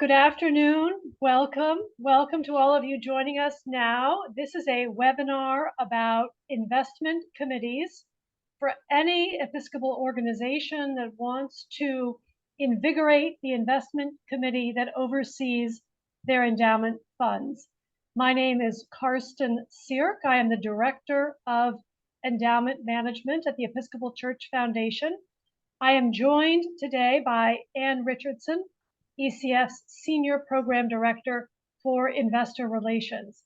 Good afternoon. Welcome. Welcome to all of you joining us now. This is a webinar about investment committees for any Episcopal organization that wants to invigorate the investment committee that oversees their endowment funds. My name is Karsten Sierk. I am the Director of Endowment Management at the Episcopal Church Foundation. I am joined today by Ann Richardson, ECF's Senior Program Director for Investor Relations.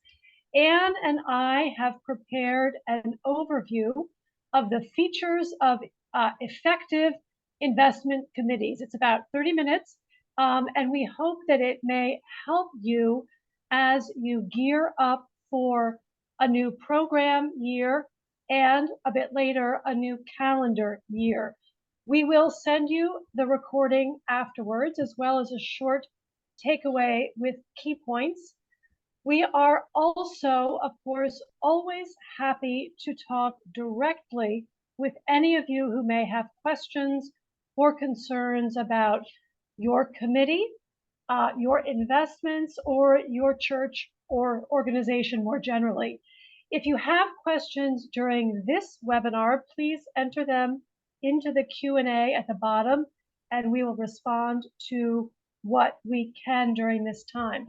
Ann and I have prepared an overview of the features of effective investment committees. It's about 30 minutes, and we hope that it may help you as you gear up for a new program year and a bit later, a new calendar year. We will send you the recording afterwards, as well as a short takeaway with key points. We are also, of course, always happy to talk directly with any of you who may have questions or concerns about your committee, your investments, or your church or organization more generally. If you have questions during this webinar, please enter them into the Q&A at the bottom, and we will respond to what we can during this time.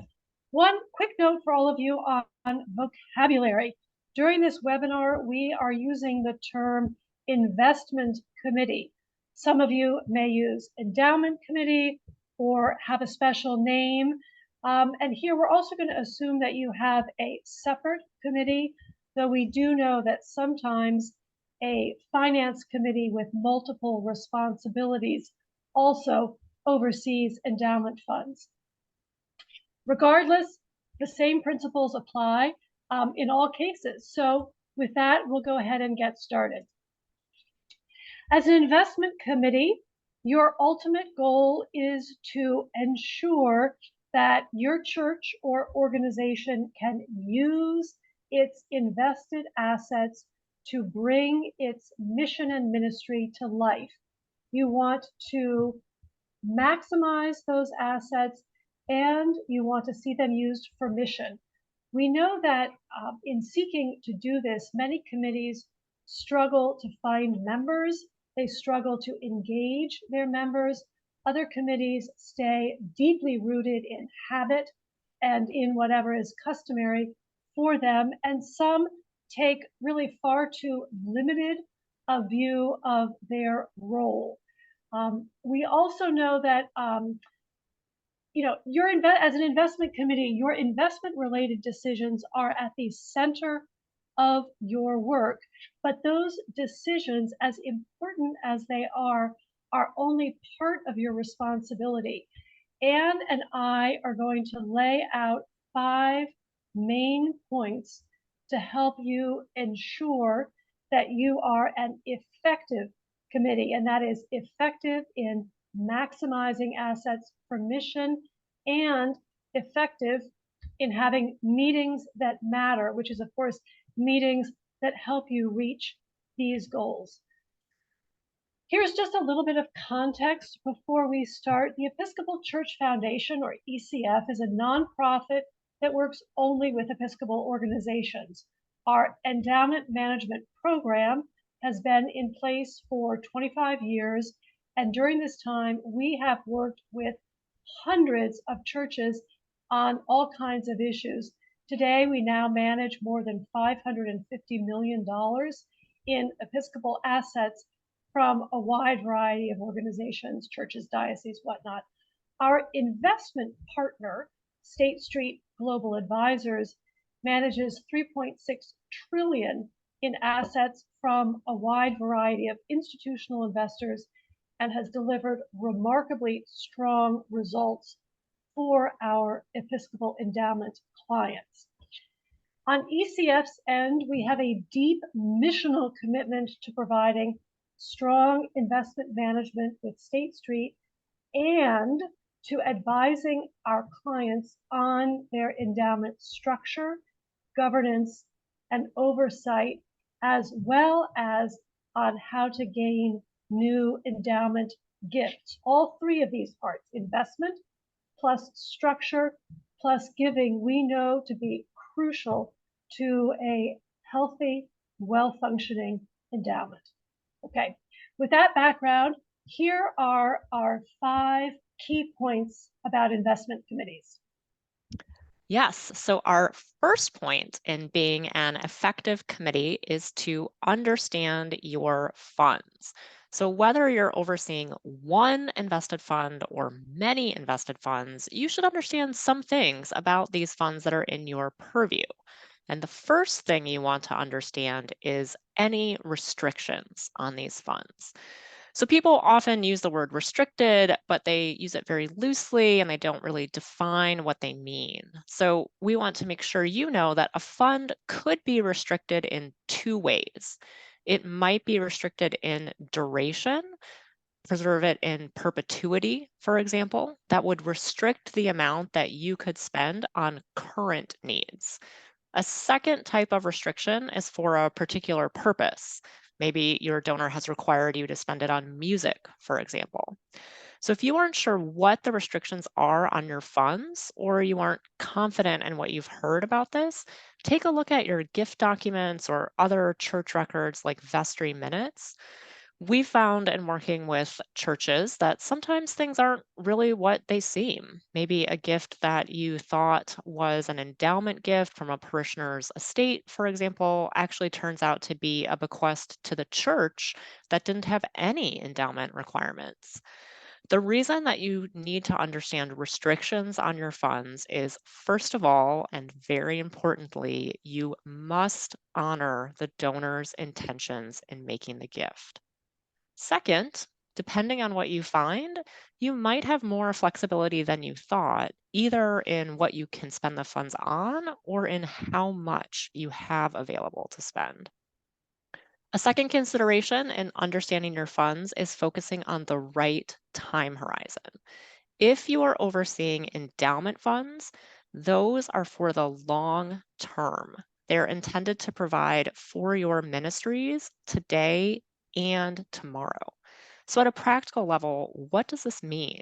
One quick note for all of you on vocabulary. During this webinar, we are using the term investment committee. Some of you may use endowment committee or have a special name. And here we're also going to assume that you have a separate committee, though we do know that sometimes a finance committee with multiple responsibilities also oversees endowment funds. Regardless, the same principles apply in all cases. So with that, we'll go ahead and get started. As an investment committee, your ultimate goal is to ensure that your church or organization can use its invested assets to bring its mission and ministry to life. You want to maximize those assets, and you want to see them used for mission. We know that in seeking to do this, many committees struggle to find members. They struggle to engage their members. Other committees stay deeply rooted in habit and in whatever is customary for them. And some take really far too limited a view of their role. We also know that as an investment committee, your investment related decisions are at the center of your work, but those decisions, as important as they are only part of your responsibility. Ann and I are going to lay out 5 main points to help you ensure that you are an effective committee, and that is effective in maximizing assets for mission and effective in having meetings that matter, which is, of course, meetings that help you reach these goals. Here's just a little bit of context before we start. The Episcopal Church Foundation, or ECF, is a nonprofit that works only with Episcopal organizations. Our endowment management program has been in place for 25 years, and during this time, we have worked with hundreds of churches on all kinds of issues. Today, we now manage more than $550 million in Episcopal assets from a wide variety of organizations, churches, dioceses, whatnot. Our investment partner, State Street Global Advisors, manages $3.6 trillion in assets from a wide variety of institutional investors and has delivered remarkably strong results for our Episcopal endowment clients. On ECF's end, we have a deep missional commitment to providing strong investment management with State Street and to advising our clients on their endowment structure, governance, and oversight, as well as on how to gain new endowment gifts. All 3 of these parts, investment, plus structure plus giving we know to be crucial to a healthy, well-functioning endowment. Okay, with that background, here are our 5 key points about investment committees. Yes. So, our first point in being an effective committee is to understand your funds. So, whether you're overseeing one invested fund or many invested funds, you should understand some things about these funds that are in your purview. And the first thing you want to understand is any restrictions on these funds. So people often use the word restricted, but they use it very loosely and they don't really define what they mean. So we want to make sure you know that a fund could be restricted in two ways. It might be restricted in duration, preserve it in perpetuity, for example. That would restrict the amount that you could spend on current needs. A second type of restriction is for a particular purpose. Maybe your donor has required you to spend it on music, for example. So if you aren't sure what the restrictions are on your funds, or you aren't confident in what you've heard about this, take a look at your gift documents or other church records like vestry minutes. We found in working with churches that sometimes things aren't really what they seem. Maybe a gift that you thought was an endowment gift from a parishioner's estate, for example, actually turns out to be a bequest to the church that didn't have any endowment requirements. The reason that you need to understand restrictions on your funds is, first of all, and very importantly, you must honor the donor's intentions in making the gift. Second, depending on what you find, you might have more flexibility than you thought, either in what you can spend the funds on or in how much you have available to spend. A second consideration in understanding your funds is focusing on the right time horizon. If you are overseeing endowment funds, those are for the long term. They're intended to provide for your ministries today and tomorrow. So, at a practical level, what does this mean?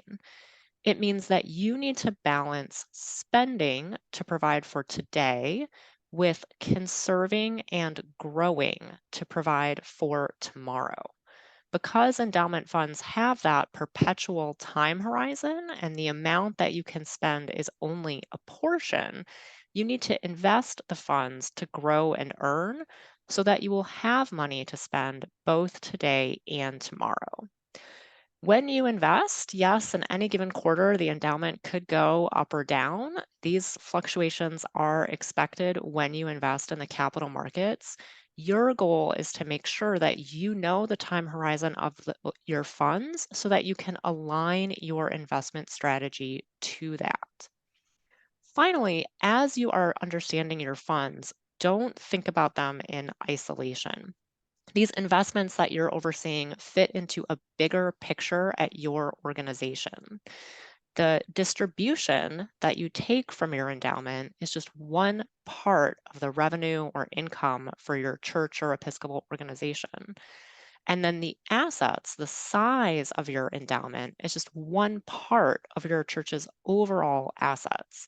It means that you need to balance spending to provide for today with conserving and growing to provide for tomorrow. Because endowment funds have that perpetual time horizon and the amount that you can spend is only a portion, you need to invest the funds to grow and earn so that you will have money to spend both today and tomorrow. When you invest, yes, in any given quarter, the endowment could go up or down. These fluctuations are expected when you invest in the capital markets. Your goal is to make sure that you know the time horizon of your funds so that you can align your investment strategy to that. Finally, as you are understanding your funds, don't think about them in isolation. These investments that you're overseeing fit into a bigger picture at your organization. The distribution that you take from your endowment is just one part of the revenue or income for your church or Episcopal organization. And then the assets, the size of your endowment is just one part of your church's overall assets.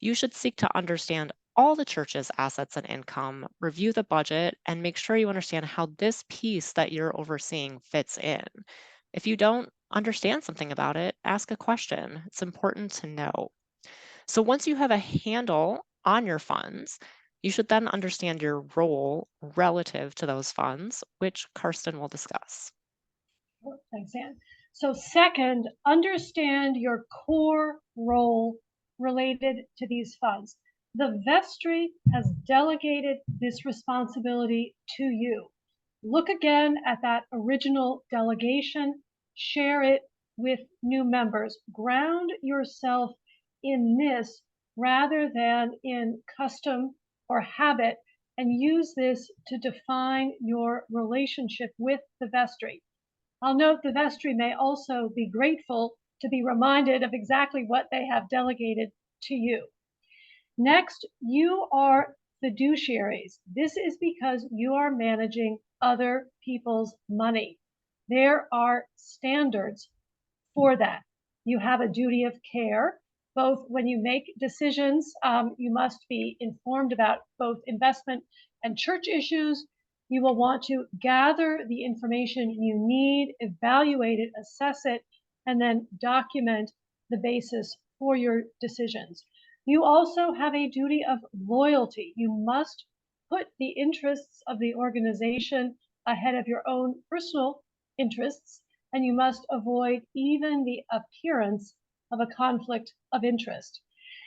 You should seek to understand all the church's assets and income, review the budget, and make sure you understand how this piece that you're overseeing fits in. If you don't understand something about it, ask a question. It's important to know. So once you have a handle on your funds, you should then understand your role relative to those funds, which Karsten will discuss. Thanks, Anne. So second, understand your core role related to these funds. The vestry has delegated this responsibility to you. Look again at that original delegation, share it with new members. Ground yourself in this rather than in custom or habit, and use this to define your relationship with the vestry. I'll note the vestry may also be grateful to be reminded of exactly what they have delegated to you. Next, you are fiduciaries. This is because you are managing other people's money. There are standards for that. You have a duty of care. Both when you make decisions, you must be informed about both investment and church issues. You will want to gather the information you need, evaluate it, assess it, and then document the basis for your decisions. You also have a duty of loyalty. You must put the interests of the organization ahead of your own personal interests, and you must avoid even the appearance of a conflict of interest.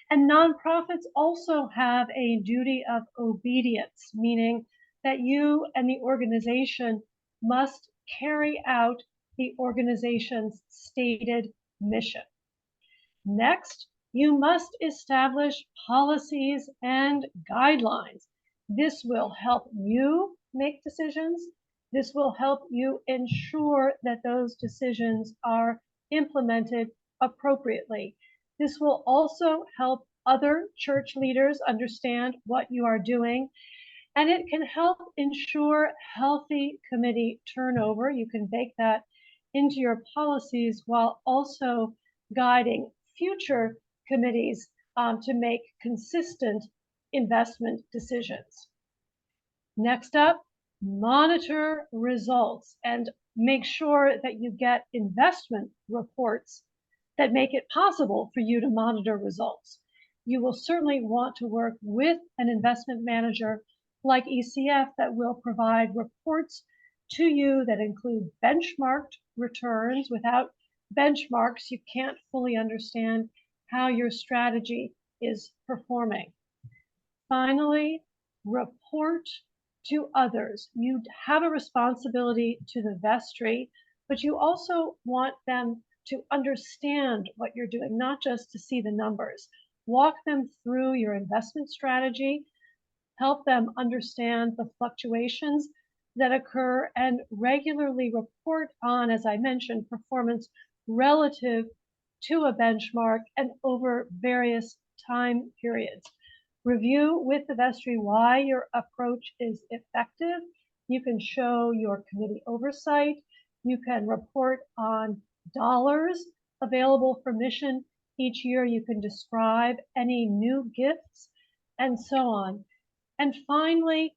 And nonprofits also have a duty of obedience, meaning that you and the organization must carry out the organization's stated mission. Next, you must establish policies and guidelines. This will help you make decisions. This will help you ensure that those decisions are implemented appropriately. This will also help other church leaders understand what you are doing, and it can help ensure healthy committee turnover. You can bake that into your policies while also guiding future committees to make consistent investment decisions. Next up, monitor results and make sure that you get investment reports that make it possible for you to monitor results. You will certainly want to work with an investment manager like ECF that will provide reports to you that include benchmarked returns. Without benchmarks, you can't fully understand how your strategy is performing. Finally, report to others. You have a responsibility to the vestry, but you also want them to understand what you're doing, not just to see the numbers. Walk them through your investment strategy, help them understand the fluctuations that occur, and regularly report on, as I mentioned, performance relative to a benchmark and over various time periods. Review with the vestry why your approach is effective. You can show your committee oversight. You can report on dollars available for mission each year. You can describe any new gifts and so on. And finally,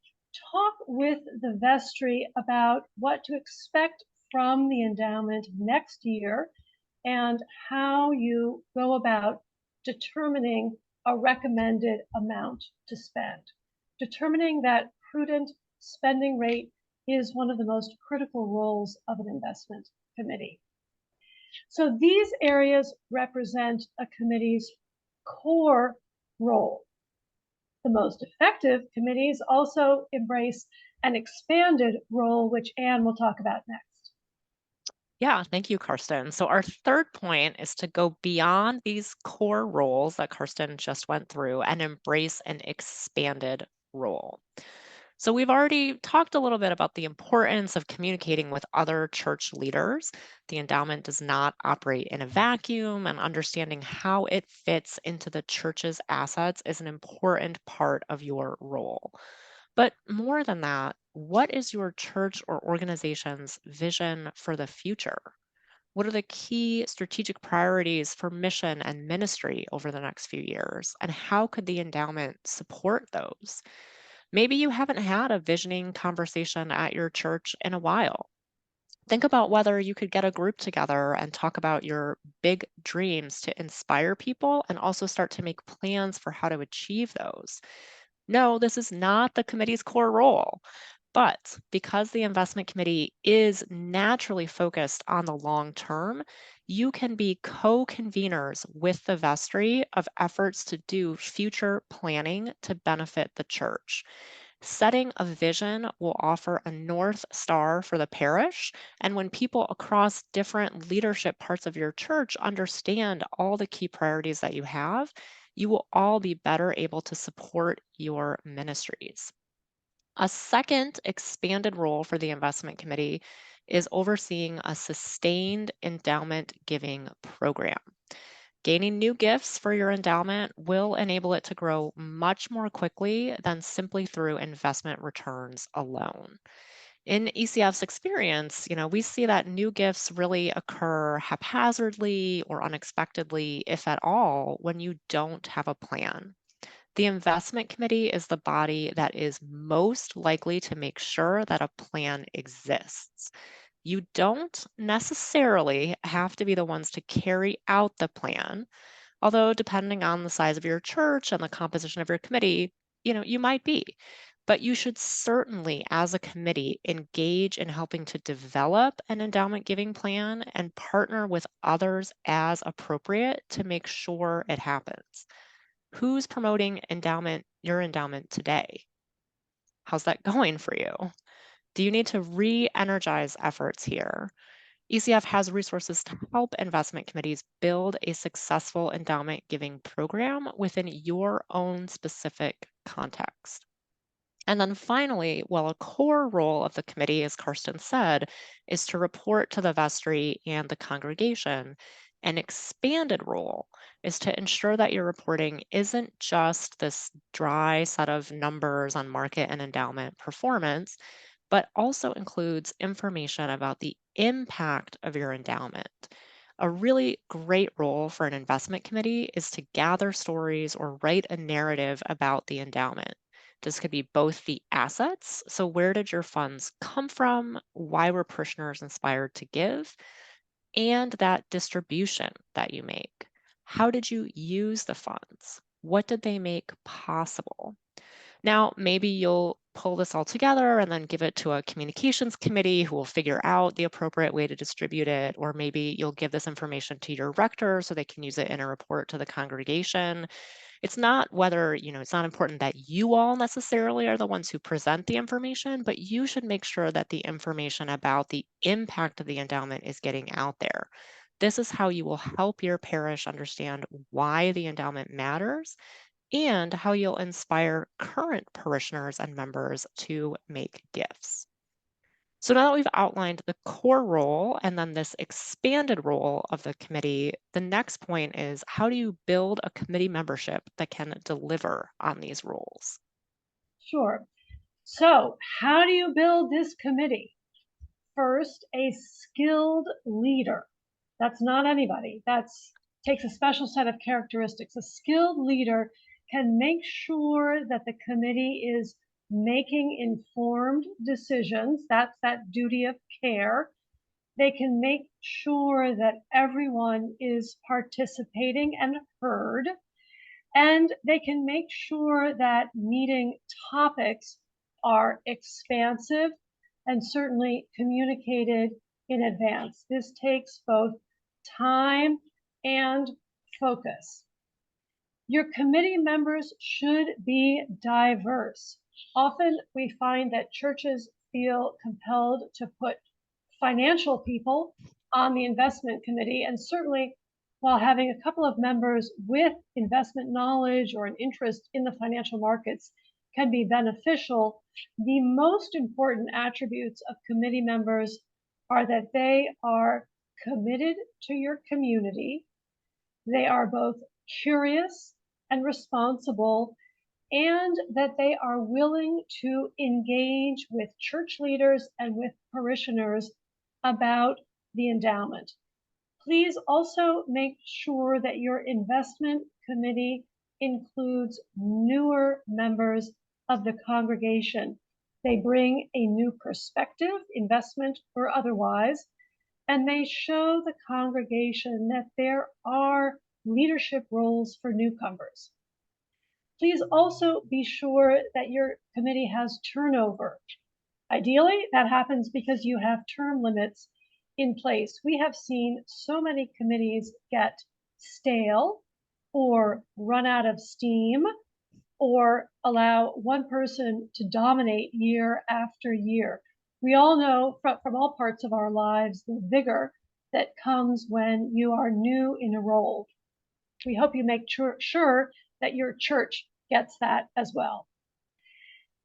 talk with the vestry about what to expect from the endowment next year and how you go about determining a recommended amount to spend. Determining that prudent spending rate is one of the most critical roles of an investment committee. So these areas represent a committee's core role. The most effective committees also embrace an expanded role, which Anne will talk about next. Yeah, thank you, Karsten. So our third point is to go beyond these core roles that Karsten just went through and embrace an expanded role. So we've already talked a little bit about the importance of communicating with other church leaders. The endowment does not operate in a vacuum, and understanding how it fits into the church's assets is an important part of your role. But more than that, what is your church or organization's vision for the future? What are the key strategic priorities for mission and ministry over the next few years? And how could the endowment support those? Maybe you haven't had a visioning conversation at your church in a while. Think about whether you could get a group together and talk about your big dreams to inspire people and also start to make plans for how to achieve those. No, this is not the committee's core role. But because the investment committee is naturally focused on the long term, you can be co conveners with the vestry of efforts to do future planning to benefit the church. Setting a vision will offer a North Star for the parish. And when people across different leadership parts of your church understand all the key priorities that you have, you will all be better able to support your ministries. A second expanded role for the investment committee is overseeing a sustained endowment giving program. Gaining new gifts for your endowment will enable it to grow much more quickly than simply through investment returns alone. In ECF's experience, we see that new gifts really occur haphazardly or unexpectedly, if at all, when you don't have a plan. The investment committee is the body that is most likely to make sure that a plan exists. You don't necessarily have to be the ones to carry out the plan, although depending on the size of your church and the composition of your committee, you might be. But you should certainly, as a committee, engage in helping to develop an endowment giving plan and partner with others as appropriate to make sure it happens. Who's promoting your endowment today? How's that going for you? Do you need to re-energize efforts here? ECF has resources to help investment committees build a successful endowment giving program within your own specific context. And then finally, while a core role of the committee, as Karsten said, is to report to the vestry and the congregation, an expanded role is to ensure that your reporting isn't just this dry set of numbers on market and endowment performance, but also includes information about the impact of your endowment. A really great role for an investment committee is to gather stories or write a narrative about the endowment. This could be both the assets, so where did your funds come from? Why were parishioners inspired to give? And that distribution that you make. How did you use the funds? What did they make possible? Now, maybe you'll pull this all together and then give it to a communications committee who will figure out the appropriate way to distribute it. Or maybe you'll give this information to your rector so they can use it in a report to the congregation. It's not whether, it's not important that you all necessarily are the ones who present the information, but you should make sure that the information about the impact of the endowment is getting out there. This is how you will help your parish understand why the endowment matters and how you'll inspire current parishioners and members to make gifts. So now that we've outlined the core role and then this expanded role of the committee, the next point is how do you build a committee membership that can deliver on these roles? Sure. So, how do you build this committee? First, a skilled leader. That's not anybody. That takes a special set of characteristics. A skilled leader can make sure that the committee is making informed decisions. That's that duty of care. They can make sure that everyone is participating and heard, and they can make sure that meeting topics are expansive and certainly communicated in advance. This takes both time and focus. Your committee members should be diverse. Often we find that churches feel compelled to put financial people on the investment committee, and certainly while having a couple of members with investment knowledge or an interest in the financial markets can be beneficial, the most important attributes of committee members are that they are committed to your community, they are both curious and responsible, and that they are willing to engage with church leaders and with parishioners about the endowment. Please also make sure that your investment committee includes newer members of the congregation. They bring a new perspective, investment or otherwise, and they show the congregation that there are leadership roles for newcomers. Please also be sure that your committee has turnover. Ideally, that happens because you have term limits in place. We have seen so many committees get stale or run out of steam or allow one person to dominate year after year. We all know from all parts of our lives the vigor that comes when you are new in a role. We hope you make sure that your church gets that as well.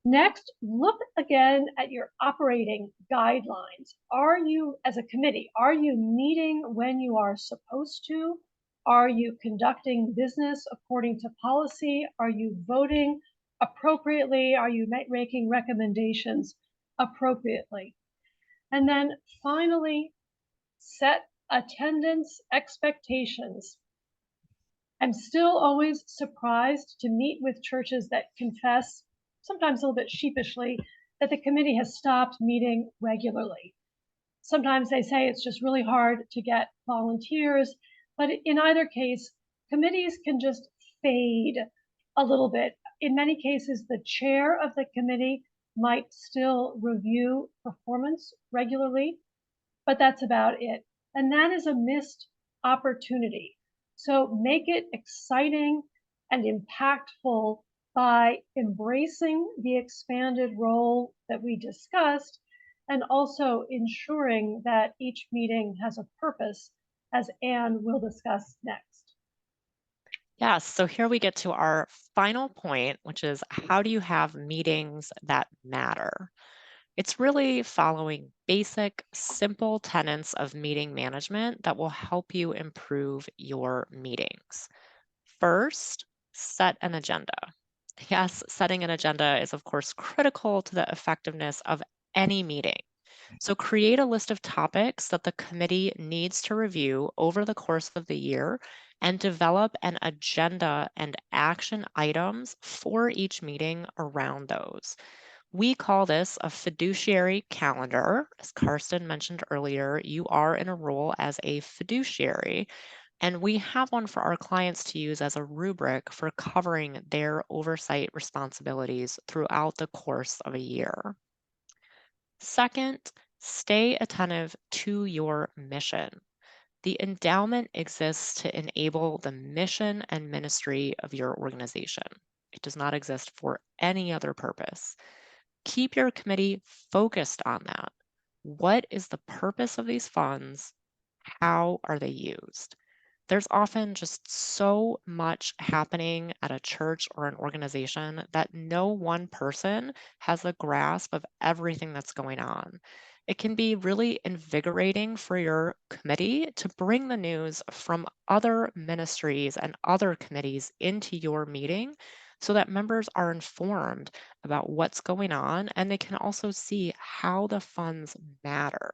Next, look again at your operating guidelines. Are you, as a committee, are you meeting when you are supposed to? Are you conducting business according to policy? Are you voting appropriately? Are you making recommendations appropriately. And then finally, set attendance expectations. I'm still always surprised to meet with churches that confess, sometimes a little bit sheepishly, that the committee has stopped meeting regularly. Sometimes they say it's just really hard to get volunteers, but in either case, committees can just fade a little bit. In many cases, the chair of the committee might still review performance regularly, but that's about it. And that is a missed opportunity. So make it exciting and impactful by embracing the expanded role that we discussed and also ensuring that each meeting has a purpose, as Anne will discuss next. Yes, so here we get to our final point, which is how do you have meetings that matter? It's really following basic, simple tenets of meeting management that will help you improve your meetings. First, set an agenda. Yes, setting an agenda is, of course, critical to the effectiveness of any meeting. So, create a list of topics that the committee needs to review over the course of the year and develop an agenda and action items for each meeting around those. We call this a fiduciary calendar. As Karsten mentioned earlier, you are in a role as a fiduciary, and we have one for our clients to use as a rubric for covering their oversight responsibilities throughout the course of a year. Second, stay attentive to your mission. The endowment exists to enable the mission and ministry of your organization. It does not exist for any other purpose. Keep your committee focused on that. What is the purpose of these funds? How are they used? There's often just so much happening at a church or an organization that no one person has a grasp of everything that's going on. It can be really invigorating for your committee to bring the news from other ministries and other committees into your meeting so that members are informed about what's going on and they can also see how the funds matter.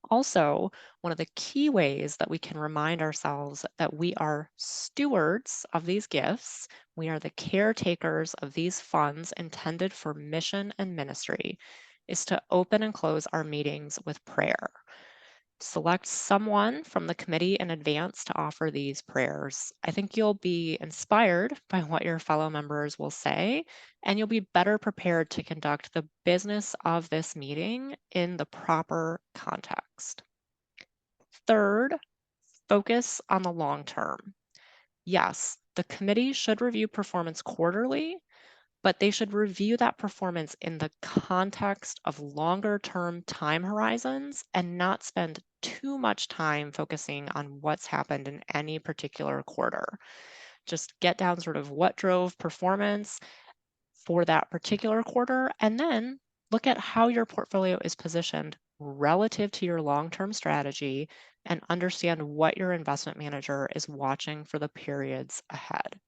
Also, one of the key ways that we can remind ourselves that we are stewards of these gifts, we are the caretakers of these funds intended for mission and ministry, is to open and close our meetings with prayer. Select someone from the committee in advance to offer these prayers. I think you'll be inspired by what your fellow members will say, and you'll be better prepared to conduct the business of this meeting in the proper context. Third, focus on the long term. Yes, the committee should review performance quarterly, but they should review that performance in the context of longer term time horizons and not spend too much time focusing on what's happened in any particular quarter. Just get down sort of what drove performance for that particular quarter, and then look at how your portfolio is positioned relative to your long term strategy and understand what your investment manager is watching for the periods ahead.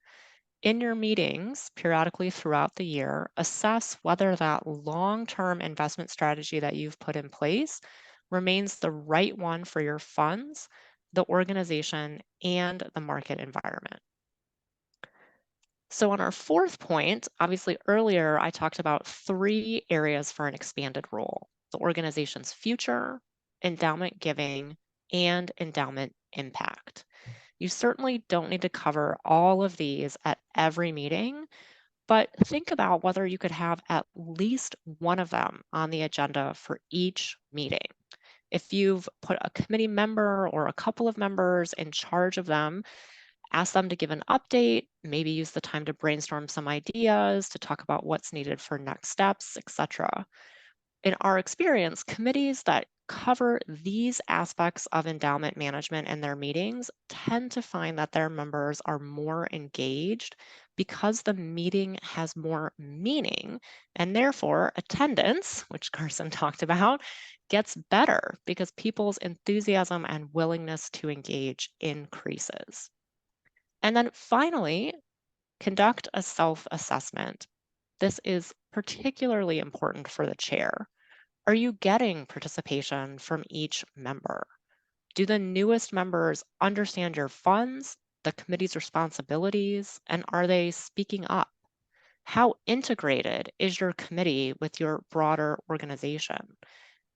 In your meetings periodically throughout the year, assess whether that long term investment strategy that you've put in place remains the right one for your funds, the organization, and the market environment. So, on our fourth point, obviously earlier I talked about three areas for an expanded role: the organization's future, endowment giving, and endowment impact. You certainly don't need to cover all of these at every meeting, but think about whether you could have at least one of them on the agenda for each meeting. If you've put a committee member or a couple of members in charge of them, ask them to give an update, maybe use the time to brainstorm some ideas, to talk about what's needed for next steps, etc. In our experience, committees that cover these aspects of endowment management in their meetings tend to find that their members are more engaged because the meeting has more meaning, and therefore attendance, which Carson talked about, gets better because people's enthusiasm and willingness to engage increases. And then finally, conduct a self assessment. this is particularly important for the chair. Are you getting participation from each member? Do the newest members understand your funds, the committee's responsibilities, and are they speaking up? How integrated is your committee with your broader organization?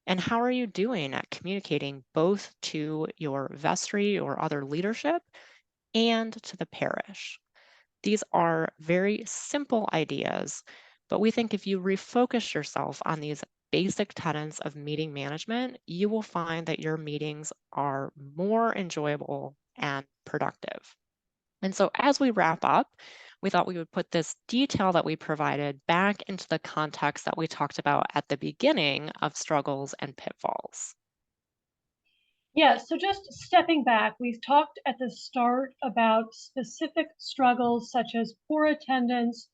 And how are you doing at communicating both to your vestry or other leadership and to the parish? These are very simple ideas, but we think if you refocus yourself on these basic tenets of meeting management, you will find that your meetings are more enjoyable and productive. And so as we wrap up, we thought we would put this detail that we provided back into the context that we talked about at the beginning of struggles and pitfalls. Yeah, so just stepping back, we've talked at the start about specific struggles such as poor attendance,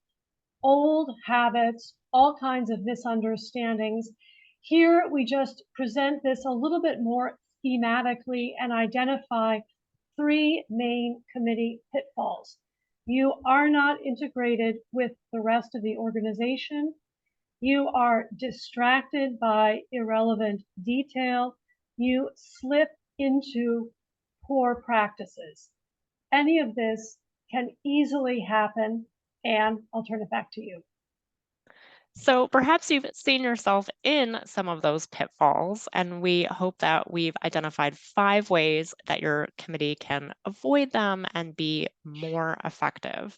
old habits, all kinds of misunderstandings. Here, we just present this a little bit more thematically and identify three main committee pitfalls. You are not integrated with the rest of the organization. You are distracted by irrelevant detail. You slip into poor practices. Any of this can easily happen, and I'll turn it back to you. So perhaps you've seen yourself in some of those pitfalls, and we hope that we've identified 5 ways that your committee can avoid them and be more effective.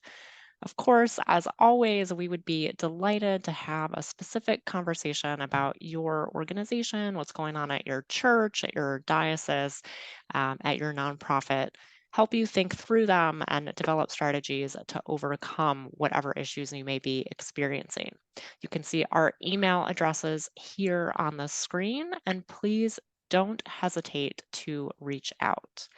Of course, as always, we would be delighted to have a specific conversation about your organization, what's going on at your church, at your diocese, at your nonprofit, help you think through them and develop strategies to overcome whatever issues you may be experiencing. You can see our email addresses here on the screen, and please don't hesitate to reach out.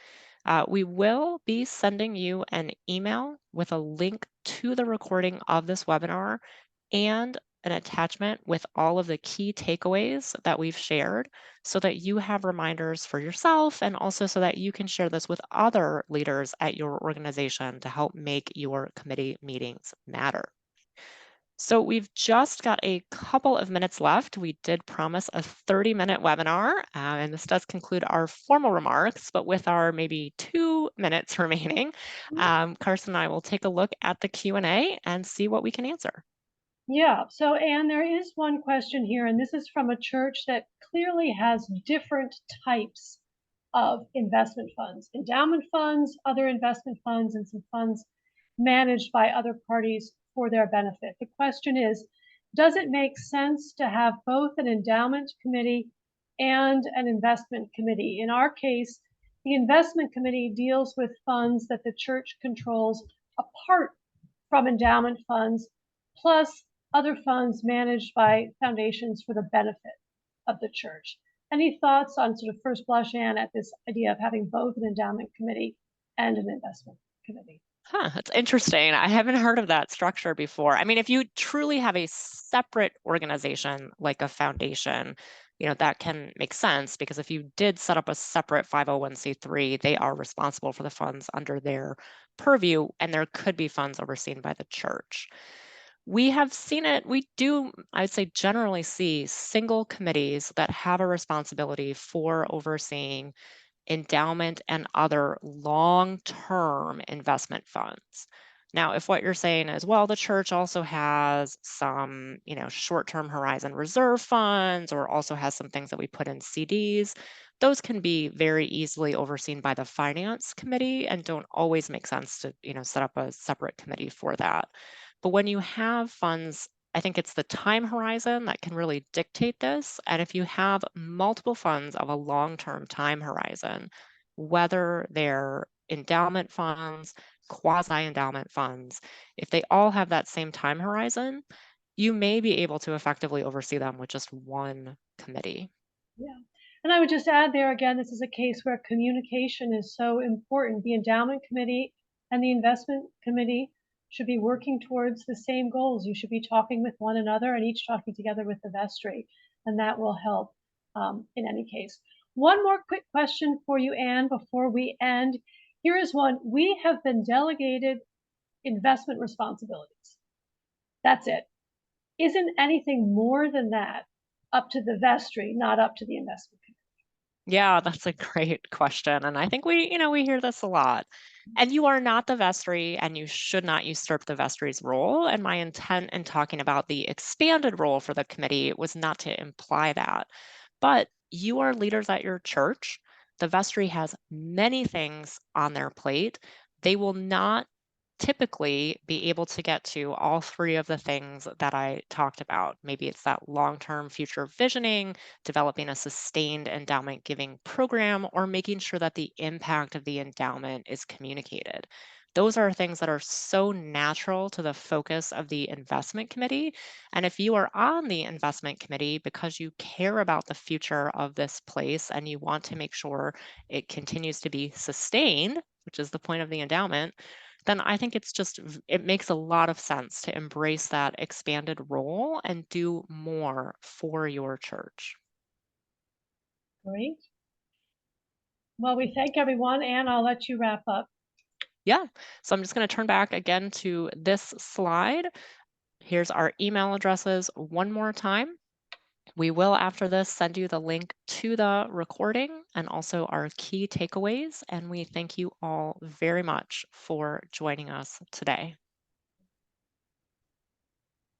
We will be sending you an email with a link to the recording of this webinar and an attachment with all of the key takeaways that we've shared so that you have reminders for yourself and also so that you can share this with other leaders at your organization to help make your committee meetings matter. So we've just got a couple of minutes left. We did promise a 30-minute webinar, and this does conclude our formal remarks, but with our maybe 2 minutes remaining, Carson and I will take a look at the Q&A and see what we can answer. Yeah, so Anne, there is one question here, and this is from a church that clearly has different types of investment funds, endowment funds, other investment funds, and some funds managed by other parties for their benefit. The question is, does it make sense to have both an endowment committee and an investment committee? In our case, the investment committee deals with funds that the church controls apart from endowment funds, plus other funds managed by foundations for the benefit of the church. Any thoughts on sort of first blush, Anne, at this idea of having both an endowment committee and an investment committee? Huh, that's interesting. I haven't heard of that structure before. I mean, if you truly have a separate organization like a foundation, that can make sense because if you did set up a separate 501c3, they are responsible for the funds under their purview, and there could be funds overseen by the church. We have seen it, we do, I'd say, generally see single committees that have a responsibility for overseeing endowment and other long-term investment funds. Now, if what you're saying is, well, the church also has some, short-term horizon reserve funds or also has some things that we put in CDs, those can be very easily overseen by the finance committee and don't always make sense to, set up a separate committee for that. But when you have funds, I think it's the time horizon that can really dictate this. And if you have multiple funds of a long-term time horizon, whether they're endowment funds, quasi-endowment funds, if they all have that same time horizon, you may be able to effectively oversee them with just one committee. Yeah. And I would just add there again, this is a case where communication is so important. The endowment committee and the investment committee should be working towards the same goals. You should be talking with one another and each talking together with the vestry, and that will help in any case. One more quick question for you, Anne, before we end. Here is one. We have been delegated investment responsibilities. That's it. isn't anything more than that up to the vestry, not up to the investment committee? Yeah, that's a great question. And I think we hear this a lot. And you are not the vestry, and you should not usurp the vestry's role. And my intent in talking about the expanded role for the committee was not to imply that. But you are leaders at your church. The vestry has many things on their plate. They will not typically be able to get to all three of the things that I talked about. Maybe it's that long term future visioning, developing a sustained endowment giving program, or making sure that the impact of the endowment is communicated. Those are things that are so natural to the focus of the investment committee. And if you are on the investment committee because you care about the future of this place and you want to make sure it continues to be sustained, which is the point of the endowment, then I think it makes a lot of sense to embrace that expanded role and do more for your church. Great. Well, we thank everyone, and I'll let you wrap up. Yeah. So I'm just going to turn back again to this slide. Here's our email addresses one more time. We will, after this, send you the link to the recording and also our key takeaways. And we thank you all very much for joining us today.